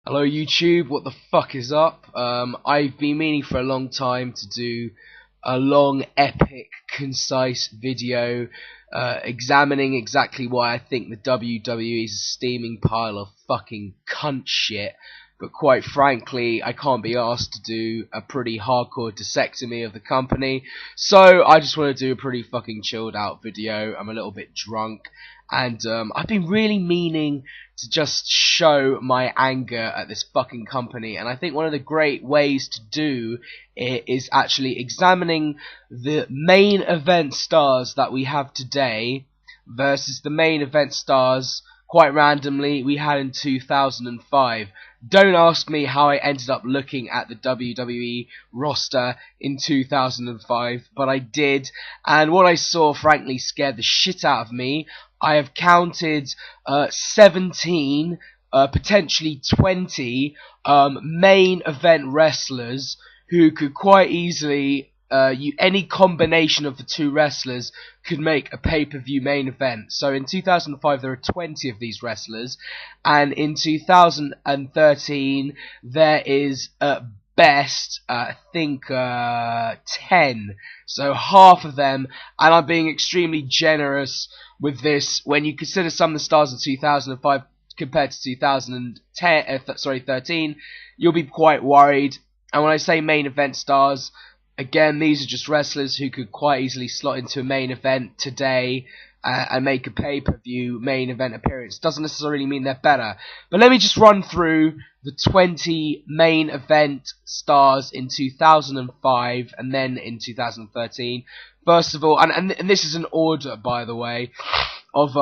Hello YouTube, what the fuck is up? I've been meaning for a long time to do a long, epic, concise video examining exactly why I think the WWE is a steaming pile of fucking cunt shit. But quite frankly, I can't be asked to do a pretty hardcore dissectomy of the company, so I just want to do a pretty fucking chilled out video. I'm a little bit drunk, and I've been really meaning to just show my anger at this fucking company, and I think one of the great ways to do it is actually examining the main event stars that we have today versus the main event stars quite randomly we had in 2005. Don't ask me how I ended up looking at the WWE roster in 2005, but I did, and what I saw frankly scared the shit out of me. I have counted 17, potentially 20 main event wrestlers who could quite easily, any combination of the two wrestlers could make a pay-per-view main event. So in 2005 there are 20 of these wrestlers, and in 2013 there is at best, I think, 10. So half of them, and I'm being extremely generous with this when you consider some of the stars in 2005 compared to 13, you'll be quite worried. And when I say main event stars, again, these are just wrestlers who could quite easily slot into a main event today and make a pay-per-view main event appearance. Doesn't necessarily mean they're better. But let me just run through the 20 main event stars in 2005 and then in 2013. First of all, and this is an order, by the way, of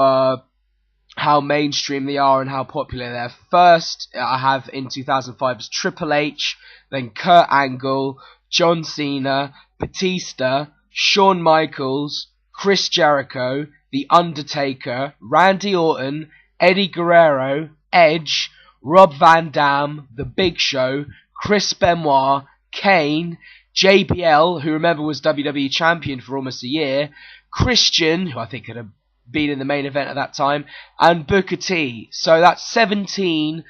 how mainstream they are and how popular they're. First, I have in 2005 as Triple H, then Kurt Angle, John Cena, Batista, Shawn Michaels, Chris Jericho, The Undertaker, Randy Orton, Eddie Guerrero, Edge, Rob Van Dam, The Big Show, Chris Benoit, Kane, JBL, who remember was WWE Champion for almost a year, Christian, who I think could have been in the main event at that time, and Booker T. So that's 17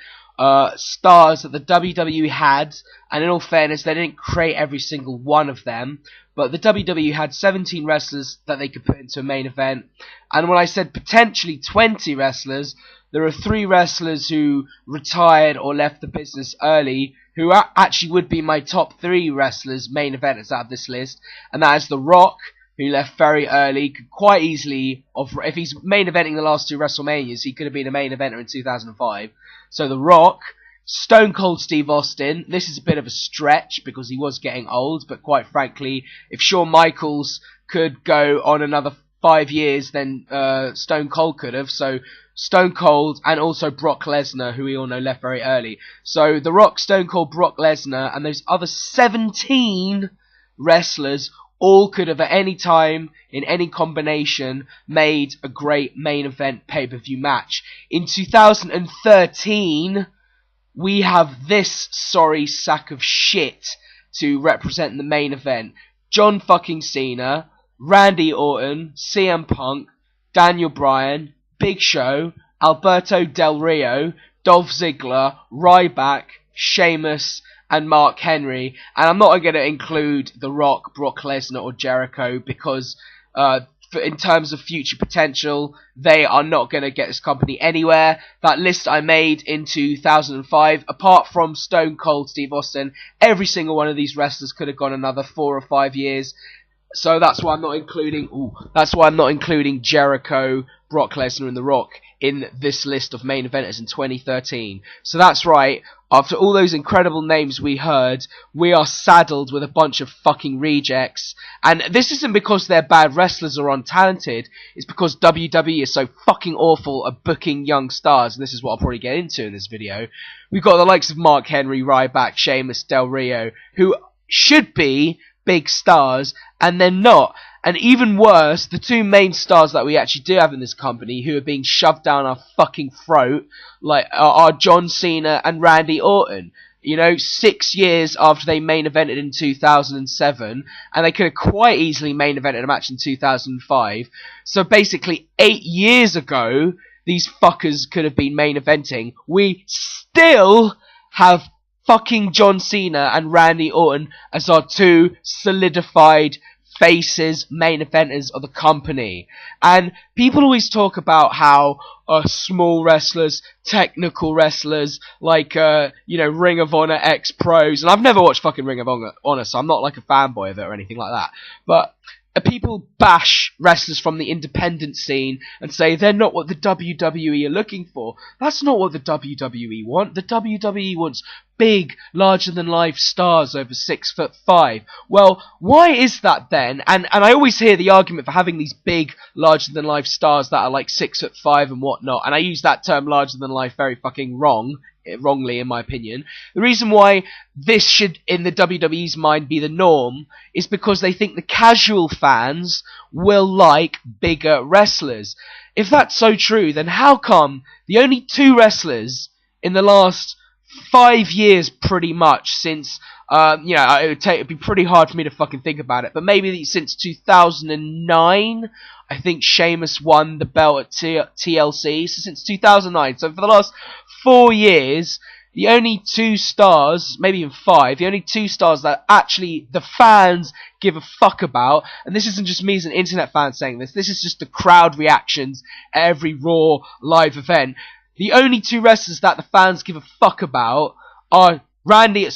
stars that the WWE had, and in all fairness, they didn't create every single one of them, but the WWE had 17 wrestlers that they could put into a main event. And when I said potentially 20 wrestlers, there are 3 wrestlers who retired or left the business early, who actually would be my top 3 wrestlers, main eventers out of this list, and that is The Rock, who left very early, could quite easily, if he's main eventing the last 2 WrestleManias, he could have been a main eventer in 2005. So The Rock, Stone Cold Steve Austin. This is a bit of a stretch because he was getting old, but quite frankly, if Shawn Michaels could go on another 5 years, then Stone Cold could have. So Stone Cold, and also Brock Lesnar, who we all know left very early. So The Rock, Stone Cold, Brock Lesnar, and those other 17 wrestlers all could have at any time, in any combination, made a great main event pay-per-view match. In 2013, we have this sorry sack of shit to represent the main event. John fucking Cena, Randy Orton, CM Punk, Daniel Bryan, Big Show, Alberto Del Rio, Dolph Ziggler, Ryback, Sheamus, and Mark Henry. And I'm not going to include The Rock, Brock Lesnar, or Jericho because in terms of future potential, they are not going to get this company anywhere. That list I made in 2005, apart from Stone Cold Steve Austin, every single one of these wrestlers could have gone another 4 or 5 years. So that's why I'm not including. Jericho, Brock Lesnar, and The Rock in this list of main eventers in 2013. So that's right. After all those incredible names we heard, we are saddled with a bunch of fucking rejects. And this isn't because they're bad wrestlers or untalented. It's because WWE is so fucking awful at booking young stars. And this is what I'll probably get into in this video. We've got the likes of Mark Henry, Ryback, Sheamus, Del Rio, who should be big stars, and they're not. And even worse, the 2 main stars that we actually do have in this company, who are being shoved down our fucking throat, are John Cena and Randy Orton. You know, 6 years after they main evented in 2007, and they could have quite easily main evented a match in 2005. So basically, 8 years ago, these fuckers could have been main eventing. We still have fucking John Cena and Randy Orton as our two solidified faces, main eventers of the company. And people always talk about how small wrestlers, technical wrestlers, like, Ring of Honor ex-pros, and I've never watched fucking Ring of Honor, so I'm not like a fanboy of it or anything like that, but people bash wrestlers from the independent scene and say they're not what the WWE are looking for. That's not what the WWE want. The WWE wants big, larger-than-life stars over 6'5". Well, why is that then? And I always hear the argument for having these big, larger-than-life stars that are like 6'5" and whatnot, and I use that term larger-than-life very fucking wrongly in my opinion. The reason why this should, in the WWE's mind, be the norm is because they think the casual fans will like bigger wrestlers. If that's so true, then how come the only two wrestlers in the last 5 years, pretty much, since, it'd be pretty hard for me to fucking think about it, but maybe since 2009, I think Sheamus won the belt at TLC, so since 2009, so for the last 4 years, the only two stars, maybe even 5, the only two stars that actually the fans give a fuck about, and this isn't just me as an internet fan saying this is just the crowd reactions at every Raw live event. The only two wrestlers that the fans give a fuck about are Freudian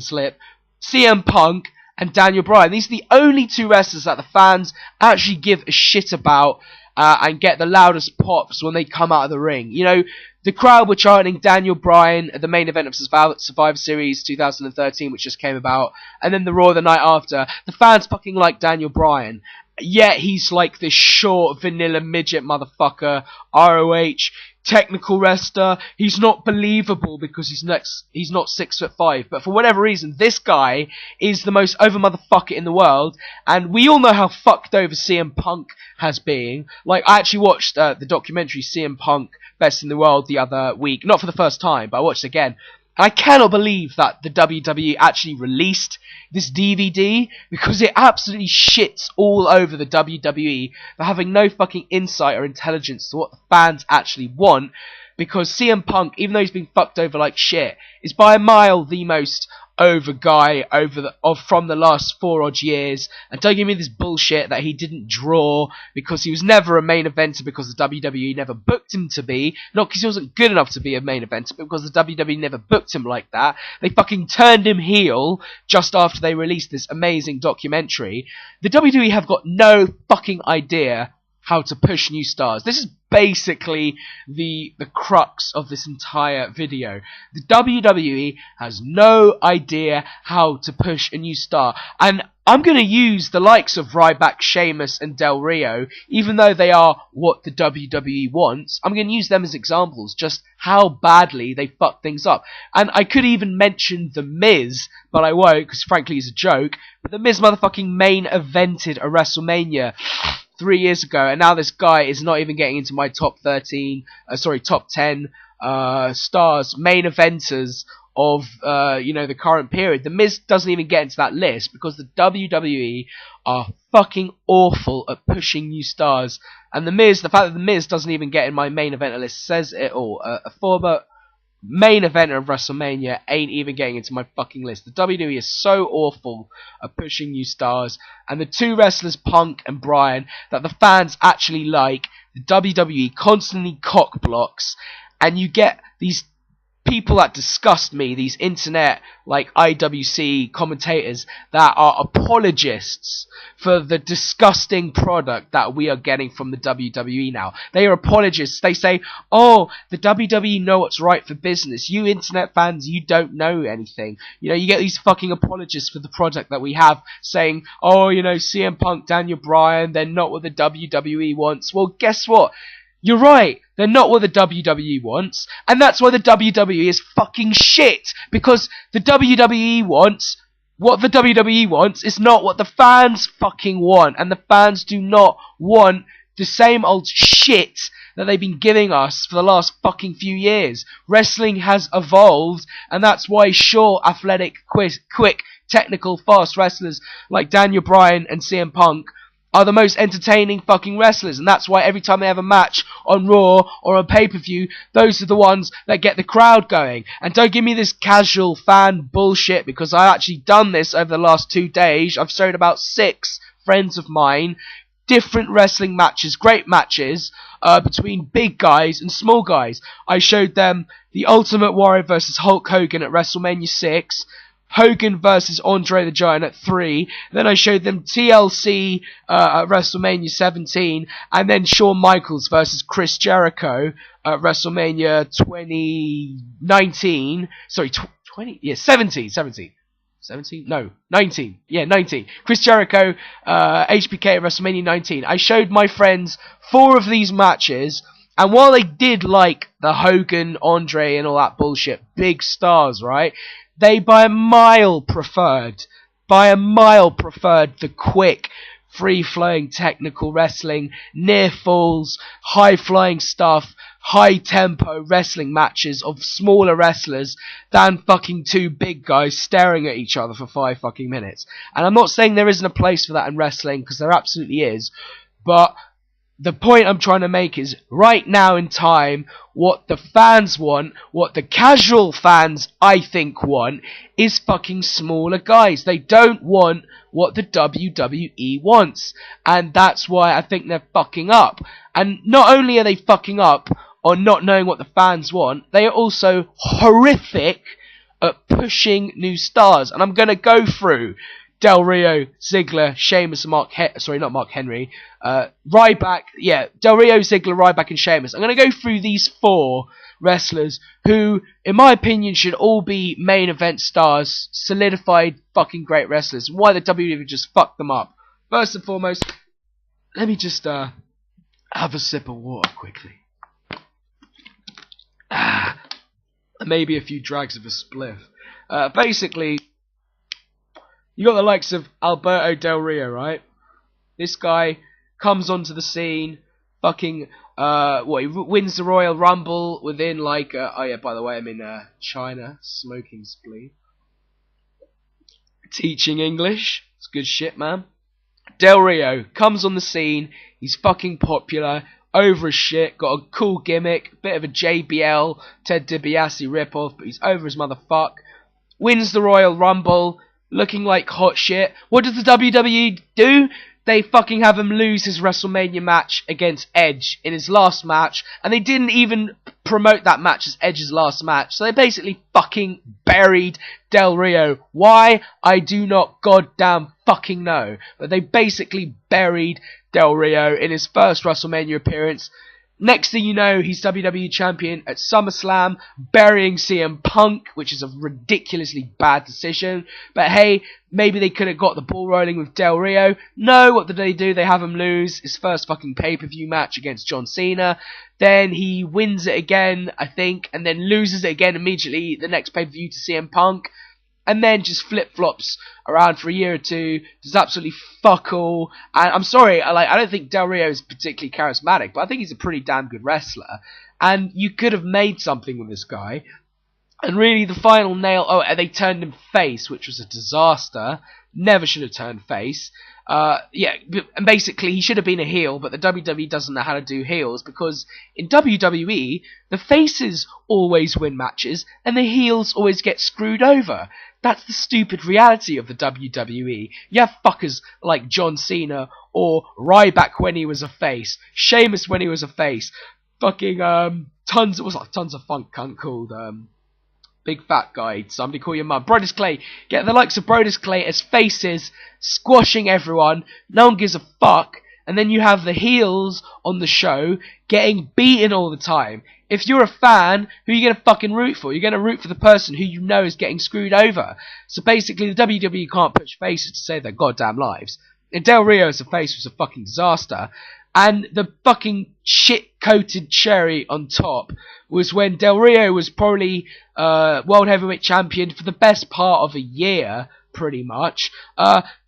slip, CM Punk and Daniel Bryan. These are the only two wrestlers that the fans actually give a shit about and get the loudest pops when they come out of the ring. You know, the crowd were chanting Daniel Bryan at the main event of Survivor Series 2013, which just came about, and then the Raw the night after. The fans fucking like Daniel Bryan. Yet he's like this short, vanilla midget motherfucker, ROH, technical wrestler. He's not believable because he's not 6'5". But for whatever reason, this guy is the most over motherfucker in the world. And we all know how fucked over CM Punk has been. Like, I actually watched the documentary CM Punk Best in the World the other week. Not for the first time, but I watched it again. I cannot believe that the WWE actually released this DVD because it absolutely shits all over the WWE for having no fucking insight or intelligence to what the fans actually want, because CM Punk, even though he's been fucked over like shit, is by a mile the most over guy from the last 4 odd years. And don't give me this bullshit that he didn't draw because he was never a main eventer because the WWE never booked him to be. Not because he wasn't good enough to be a main eventer, but because the WWE never booked him like that. They fucking turned him heel just after they released this amazing documentary. The WWE have got no fucking idea how to push new stars. This is basically the crux of this entire video. The WWE has no idea how to push a new star. And I'm going to use the likes of Ryback, Sheamus and Del Rio, even though they are what the WWE wants. I'm going to use them as examples, just how badly they fuck things up. And I could even mention The Miz, but I won't, because frankly it's a joke. But The Miz motherfucking main evented a WrestleMania 3 years ago, and now this guy is not even getting into my top 10 stars, main eventers of the current period. The Miz doesn't even get into that list because the WWE are fucking awful at pushing new stars. And the fact that the Miz doesn't even get in my main eventer list says it all. A former main eventer of WrestleMania ain't even getting into my fucking list. The WWE is so awful at pushing new stars, and the two wrestlers, Punk and Bryan, that the fans actually like, the WWE constantly cock blocks, and you get these people that disgust me, these internet, like IWC commentators that are apologists for the disgusting product that we are getting from the WWE now. They are apologists. They say, oh, the WWE know what's right for business. You internet fans, you don't know anything. You know, you get these fucking apologists for the product that we have saying, oh, CM Punk, Daniel Bryan, they're not what the WWE wants. Well, guess what? You're right, they're not what the WWE wants, and that's why the WWE is fucking shit, because the WWE wants, what the WWE wants is not what the fans fucking want, and the fans do not want the same old shit that they've been giving us for the last fucking few years. Wrestling has evolved, and that's why short, athletic, quick, technical, fast wrestlers like Daniel Bryan and CM Punk are the most entertaining fucking wrestlers, and that's why every time they have a match on Raw or on pay-per-view, those are the ones that get the crowd going. And don't give me this casual fan bullshit, because I've actually done this over the last 2 days. I've showed about 6 friends of mine different wrestling matches, great matches, between big guys and small guys. I showed them the Ultimate Warrior versus Hulk Hogan at WrestleMania 6, Hogan versus Andre the Giant at 3, then I showed them TLC at WrestleMania 17, and then Shawn Michaels versus Chris Jericho at WrestleMania 2019, sorry, 17? No, 19. Yeah, 19. Chris Jericho, HBK at WrestleMania 19. I showed my friends 4 of these matches, and while they did like the Hogan, Andre, and all that bullshit, big stars, right? They by a mile preferred the quick, free-flowing technical wrestling, near falls, high-flying stuff, high-tempo wrestling matches of smaller wrestlers than fucking 2 big guys staring at each other for 5 fucking minutes. And I'm not saying there isn't a place for that in wrestling, because there absolutely is, but the point I'm trying to make is, right now in time, what the fans want, what the casual fans, I think, want, is fucking smaller guys. They don't want what the WWE wants. And that's why I think they're fucking up. And not only are they fucking up on not knowing what the fans want, they are also horrific at pushing new stars. And I'm going to go through Del Rio, Ziggler, Sheamus, and Ryback. Yeah, Del Rio, Ziggler, Ryback, and Sheamus. I'm going to go through these 4 wrestlers who, in my opinion, should all be main event stars, solidified fucking great wrestlers, and why the WWE just fucked them up. First and foremost, let me just have a sip of water quickly. Maybe a few drags of a spliff. Basically, you got the likes of Alberto Del Rio, right? This guy comes onto the scene, fucking, he wins the Royal Rumble within, like, oh yeah, by the way, I'm in, China, smoking spleen. Teaching English, it's good shit, man. Del Rio comes on the scene, he's fucking popular, over as shit, got a cool gimmick, bit of a JBL, Ted DiBiase ripoff, but he's over as motherfuck. Wins the Royal Rumble, looking like hot shit. What does the WWE do? They fucking have him lose his WrestleMania match against Edge in his last match, and they didn't even promote that match as Edge's last match, so they basically fucking buried Del Rio. Why? I do not goddamn fucking know, but they basically buried Del Rio in his first WrestleMania appearance. Next thing you know, he's WWE Champion at SummerSlam, burying CM Punk, which is a ridiculously bad decision. But hey, maybe they could have got the ball rolling with Del Rio. No, what did they do? They have him lose his first fucking pay-per-view match against John Cena. Then he wins it again, I think, and then loses it again immediately the next pay-per-view to CM Punk. And then just flip-flops around for a year or 2, does absolutely fuck all. And I'm sorry, I don't think Del Rio is particularly charismatic, but I think he's a pretty damn good wrestler. And you could have made something with this guy. And really, the final nail, and they turned him face, which was a disaster. Never should have turned face. Yeah, and basically, he should have been a heel, but the WWE doesn't know how to do heels, because in WWE, the faces always win matches, and the heels always get screwed over. That's the stupid reality of the WWE. You have fuckers like John Cena, or Ryback when he was a face, Sheamus when he was a face, fucking, tons of funk cunt called, big fat guy, somebody call your mum. Brodus Clay. Get the likes of Brodus Clay as faces, squashing everyone. No one gives a fuck. And then you have the heels on the show getting beaten all the time. If you're a fan, who are you going to fucking root for? You're going to root for the person who you know is getting screwed over. So basically, the WWE can't push faces to save their goddamn lives. And Del Rio as a face was a fucking disaster. And the fucking shit-coated cherry on top was when Del Rio was probably World Heavyweight Champion for the best part of a year, pretty much.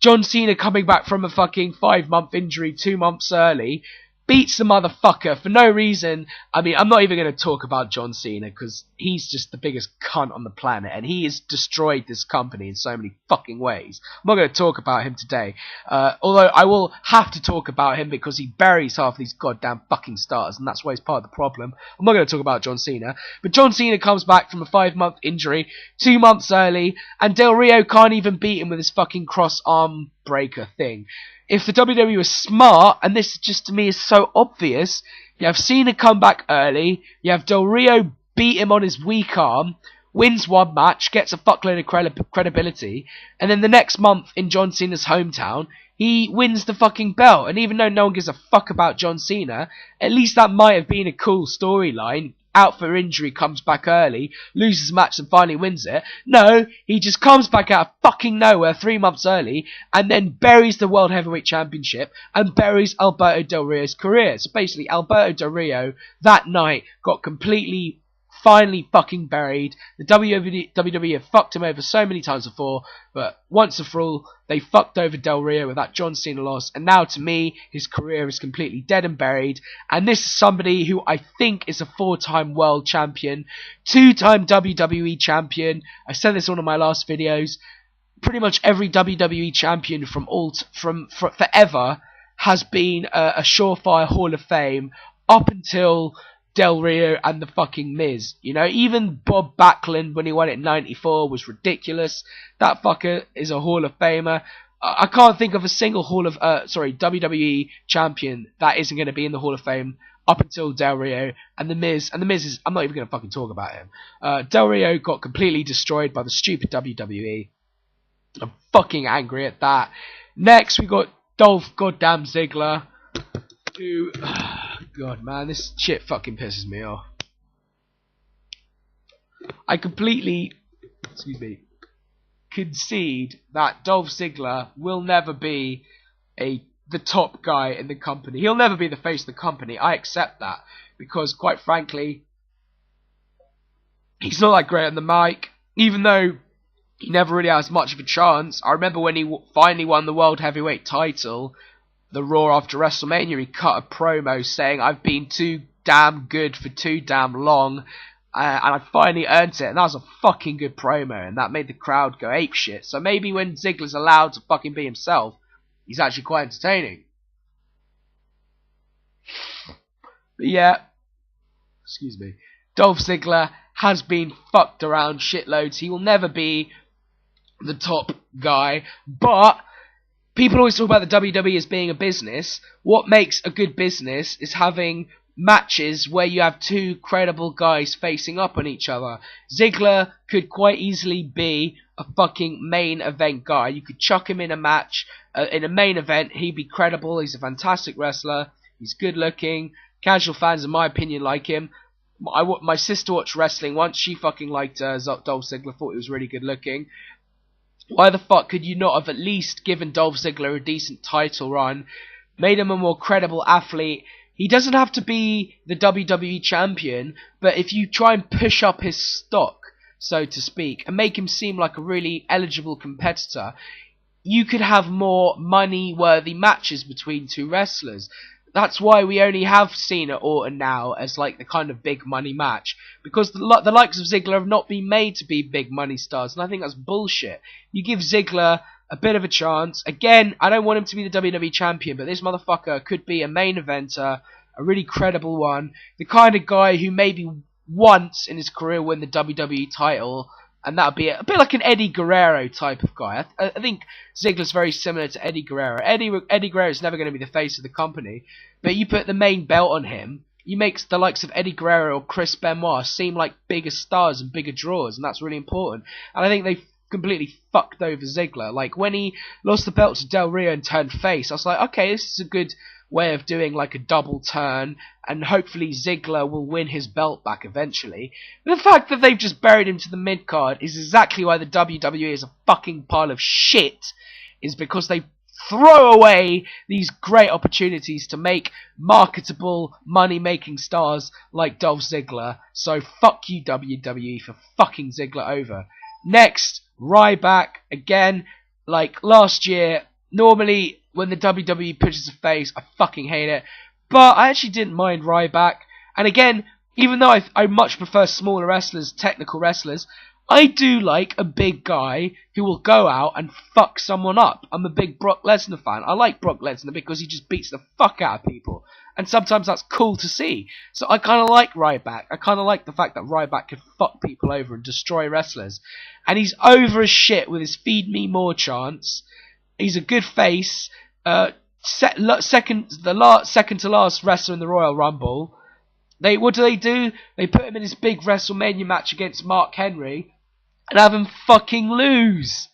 John Cena coming back from a fucking 5-month injury 2 months early, beats the motherfucker for no reason. I mean, I'm not even going to talk about John Cena because he's just the biggest cunt on the planet and he has destroyed this company in so many fucking ways. I'm not going to talk about him today. Although I will have to talk about him because he buries half these goddamn fucking stars and that's why he's part of the problem. I'm not going to talk about John Cena. But John Cena comes back from a 5-month injury 2 months early and Del Rio can't even beat him with his fucking cross arm breaker thing. If the WWE was smart, and this just to me is so obvious, you have Cena come back early, you have Del Rio beat him on his weak arm, wins one match, gets a fuckload of credibility, and then the next month in John Cena's hometown, he wins the fucking belt. And even though no one gives a fuck about John Cena, at least that might have been a cool storyline. Out for injury, comes back early, loses a match and finally wins it. No, he just comes back out of fucking nowhere 3 months early and then buries the World Heavyweight Championship and buries Alberto Del Rio's career. So basically, Alberto Del Rio that night got completely, finally fucking buried. The WWE have fucked him over so many times before, but once and for all, they fucked over Del Rio with that John Cena loss, and now to me, his career is completely dead and buried, and this is somebody who I think is a 4-time world champion, 2-time WWE champion. I said this in one of my last videos. Pretty much every WWE champion from forever has been a surefire Hall of Fame up until Del Rio and the fucking Miz. You know, even Bob Backlund when he won it in '94 was ridiculous. That fucker is a Hall of Famer. I can't think of a single WWE champion that isn't going to be in the Hall of Fame up until Del Rio and the Miz. And the Miz is, I'm not even going to fucking talk about him. Del Rio got completely destroyed by the stupid WWE. I'm fucking angry at that. Next we got Dolph goddamn Ziggler, who, God man, this shit fucking pisses me off. I completely, concede that Dolph Ziggler will never be the top guy in the company. He'll never be the face of the company. I accept that because, quite frankly, he's not that great on the mic. Even though he never really has much of a chance. I remember when he finally won the World Heavyweight title, the Raw after WrestleMania, he cut a promo saying, "I've been too damn good for too damn long, and I finally earned it." And that was a fucking good promo, and that made the crowd go apeshit. So maybe when Ziggler's allowed to fucking be himself, he's actually quite entertaining. But yeah, Dolph Ziggler has been fucked around shitloads. He will never be the top guy, but people always talk about the WWE as being a business. What makes a good business is having matches where you have two credible guys facing up on each other. Ziggler could quite easily be a fucking main event guy. You could chuck him in a match, in a main event, he'd be credible. He's a fantastic wrestler. He's good looking. Casual fans, in my opinion, like him. My sister watched wrestling once. She fucking liked Dolph Ziggler, thought he was really good looking. Why the fuck could you not have at least given Dolph Ziggler a decent title run, made him a more credible athlete? He doesn't have to be the WWE champion, but if you try and push up his stock, so to speak, and make him seem like a really eligible competitor, you could have more money-worthy matches between two wrestlers. That's why we only have Cena Orton now as like the kind of big money match, because the likes of Ziggler have not been made to be big money stars, and I think that's bullshit. You give Ziggler a bit of a chance. Again, I don't want him to be the WWE champion, but this motherfucker could be a main eventer, a really credible one, the kind of guy who maybe once in his career win the WWE title, and that would be a bit like an Eddie Guerrero type of guy. I think Ziggler's very similar to Eddie Guerrero. Eddie Guerrero is never going to be the face of the company, but you put the main belt on him, you make the likes of Eddie Guerrero or Chris Benoit seem like bigger stars and bigger draws, and that's really important. And I think they've completely fucked over Ziggler. Like, when he lost the belt to Del Rio and turned face, I was like, okay, this is a good way of doing like a double turn, and hopefully Ziggler will win his belt back eventually. The fact that they've just buried him to the mid-card is exactly why the WWE is a fucking pile of shit, is because they throw away these great opportunities to make marketable, money-making stars like Dolph Ziggler. So fuck you, WWE, for fucking Ziggler over. Next, Ryback, again, like last year, normally when the WWE pushes a face, I fucking hate it. But I actually didn't mind Ryback. And again, even though I much prefer smaller wrestlers, technical wrestlers, I do like a big guy who will go out and fuck someone up. I'm a big Brock Lesnar fan. I like Brock Lesnar because he just beats the fuck out of people. And sometimes that's cool to see. So I kind of like Ryback. I kind of like the fact that Ryback can fuck people over and destroy wrestlers. And he's over as shit with his feed me more chants. He's a good face. Second to last wrestler in the Royal Rumble. What do? They put him in his big WrestleMania match against Mark Henry and have him fucking lose.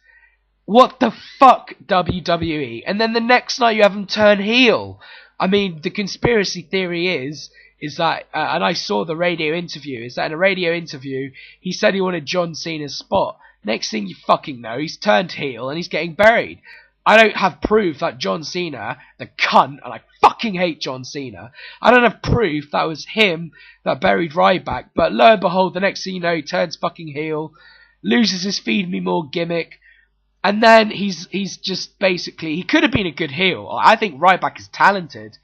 What the fuck, WWE? And then the next night you have him turn heel. I mean, the conspiracy theory is that, and I saw the radio interview, is that in a radio interview, he said he wanted John Cena's spot. Next thing you fucking know, he's turned heel and he's getting buried. I don't have proof that John Cena, the cunt, and I fucking hate John Cena, I don't have proof that was him that buried Ryback, but lo and behold, the next thing you know, he turns fucking heel, loses his feed me more gimmick, and then he's just basically, he could have been a good heel. I think Ryback is talented.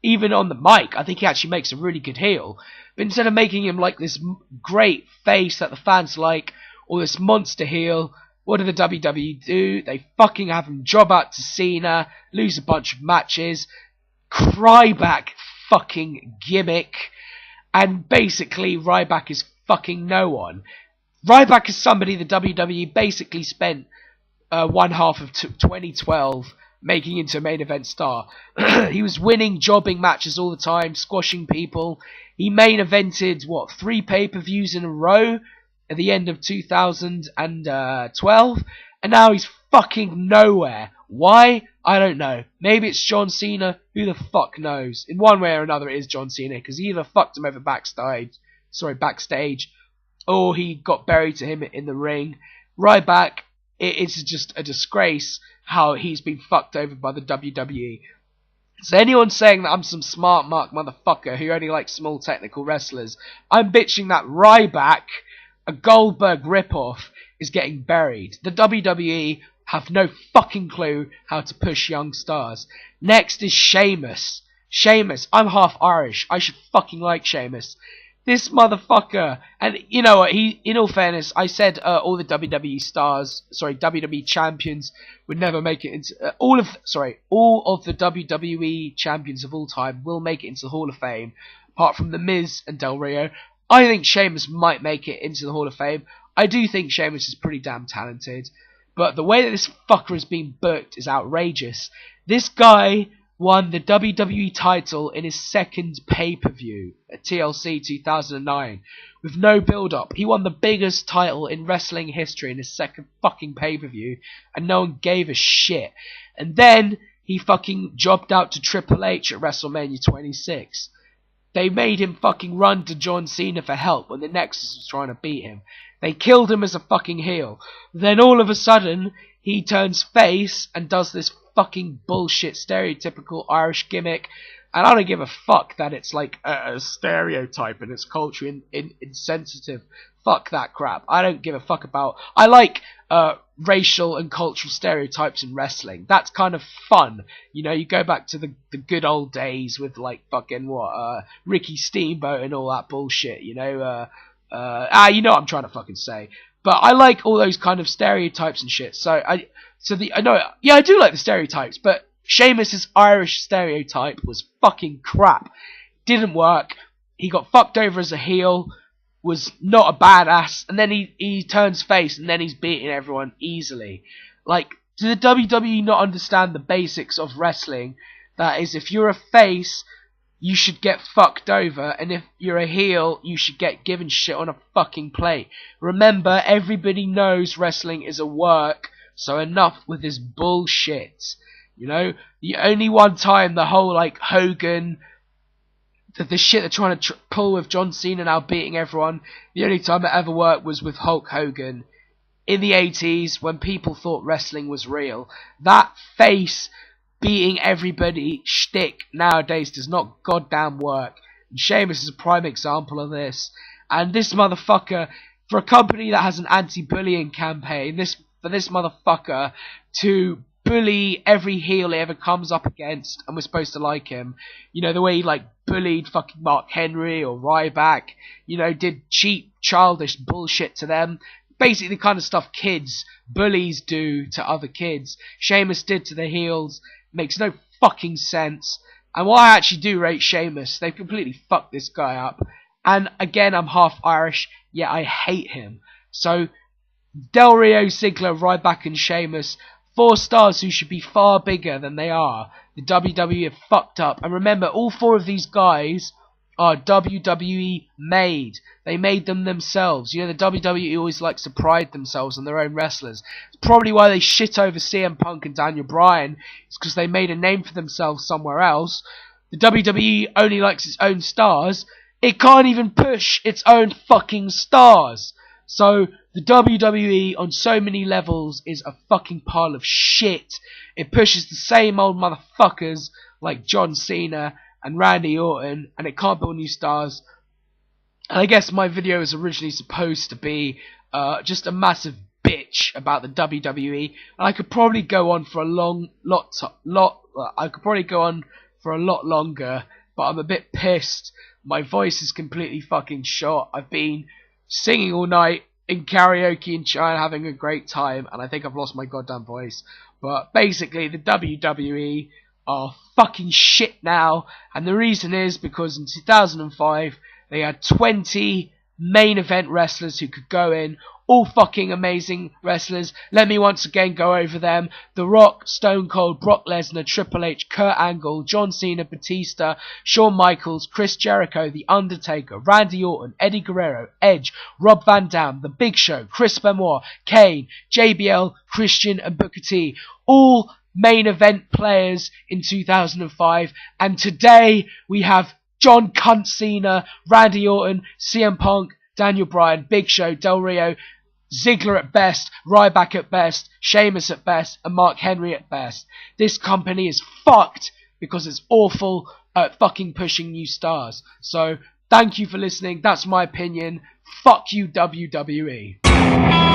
Even on the mic, I think he actually makes a really good heel. But instead of making him like this great face that the fans like, or this monster heel, what do the WWE do? They fucking have him job out to Cena, lose a bunch of matches, Ryback fucking gimmick, and basically Ryback is fucking no one. Ryback is somebody the WWE basically spent one half of 2012 making into a main event star. He was winning jobbing matches all the time, squashing people. He main evented, 3 pay-per-views in a row at the end of 2012, and now he's fucking nowhere. Why? I don't know. Maybe it's John Cena. Who the fuck knows? In one way or another, it is John Cena, because he either fucked him over backstage, or he got buried to him in the ring. Ryback, it's just a disgrace how he's been fucked over by the WWE. So anyone saying that I'm some smart mark motherfucker who only likes small technical wrestlers, I'm bitching that Ryback, a Goldberg ripoff, is getting buried. The WWE have no fucking clue how to push young stars. Next is Sheamus. I'm half Irish. I should fucking like Sheamus. This motherfucker, and you know what, in all fairness, I said all the WWE champions would never make it into, all of the WWE champions of all time will make it into the Hall of Fame, apart from The Miz and Del Rio. I think Sheamus might make it into the Hall of Fame. I do think Sheamus is pretty damn talented, but the way that this fucker has been booked is outrageous. This guy won the WWE title in his second pay-per-view at TLC 2009 with no build-up. He won the biggest title in wrestling history in his second fucking pay-per-view, and no one gave a shit. And then he fucking jobbed out to Triple H at WrestleMania 26. They made him fucking run to John Cena for help when the Nexus was trying to beat him. They killed him as a fucking heel. Then all of a sudden, he turns face and does this fucking bullshit stereotypical Irish gimmick. And I don't give a fuck that it's like a stereotype and it's culturally insensitive. Fuck that crap. I don't give a fuck about... I like racial and cultural stereotypes in wrestling. That's kind of fun. You know, you go back to the good old days with like fucking Ricky Steamboat and all that bullshit, you know. You know what I'm trying to fucking say. But I like all those kind of stereotypes and shit. I do like the stereotypes, but Sheamus' Irish stereotype was fucking crap. Didn't work. He got fucked over as a heel, was not a badass, and then he turns face, and then he's beating everyone easily. Like, do the WWE not understand the basics of wrestling? That is, if you're a face, you should get fucked over, and if you're a heel, you should get given shit on a fucking plate. Remember, everybody knows wrestling is a work, so enough with this bullshit. You know, the only one time the whole like Hogan, the shit they're trying to pull with John Cena now beating everyone, the only time it ever worked was with Hulk Hogan in the 80s when people thought wrestling was real. That face beating everybody shtick nowadays does not goddamn work. And Sheamus is a prime example of this. And this motherfucker, for a company that has an anti-bullying campaign, for this motherfucker to bully every heel he ever comes up against, and we're supposed to like him. You know, the way he like bullied fucking Mark Henry or Ryback, you know, did cheap, childish bullshit to them. Basically the kind of stuff bullies do to other kids. Sheamus did to the heels. Makes no fucking sense. And while I actually do rate Sheamus, they've completely fucked this guy up. And again, I'm half Irish, yet I hate him. So, Del Rio, Ziggler, Ryback and Sheamus, 4 stars who should be far bigger than they are. The WWE have fucked up. And remember, all 4 of these guys are WWE made. They made them themselves. You know, the WWE always likes to pride themselves on their own wrestlers. It's probably why they shit over CM Punk and Daniel Bryan. It's because they made a name for themselves somewhere else. The WWE only likes its own stars. It can't even push its own fucking stars. So, the WWE on so many levels is a fucking pile of shit. It pushes the same old motherfuckers like John Cena and Randy Orton, and it can't build new stars. And I guess my video was originally supposed to be just a massive bitch about the WWE, and I could probably go on for a lot longer, but I'm a bit pissed. My voice is completely fucking shot. I've been singing all night in karaoke in China, having a great time, and I think I've lost my goddamn voice. But basically, the WWE are fucking shit now, and the reason is because in 2005 they had 20 main event wrestlers who could go in, all fucking amazing wrestlers. Let me once again go over them: The Rock, Stone Cold, Brock Lesnar, Triple H, Kurt Angle, John Cena, Batista, Shawn Michaels, Chris Jericho, The Undertaker, Randy Orton, Eddie Guerrero, Edge, Rob Van Dam, The Big Show, Chris Benoit, Kane, JBL, Christian and Booker T. All main event players in 2005, and today we have John Cunt Cena, Randy Orton, CM Punk, Daniel Bryan, Big Show, Del Rio, Ziggler at best, Ryback at best, Sheamus at best, and Mark Henry at best. This company is fucked because it's awful at fucking pushing new stars. So, thank you for listening. That's my opinion. Fuck you, WWE.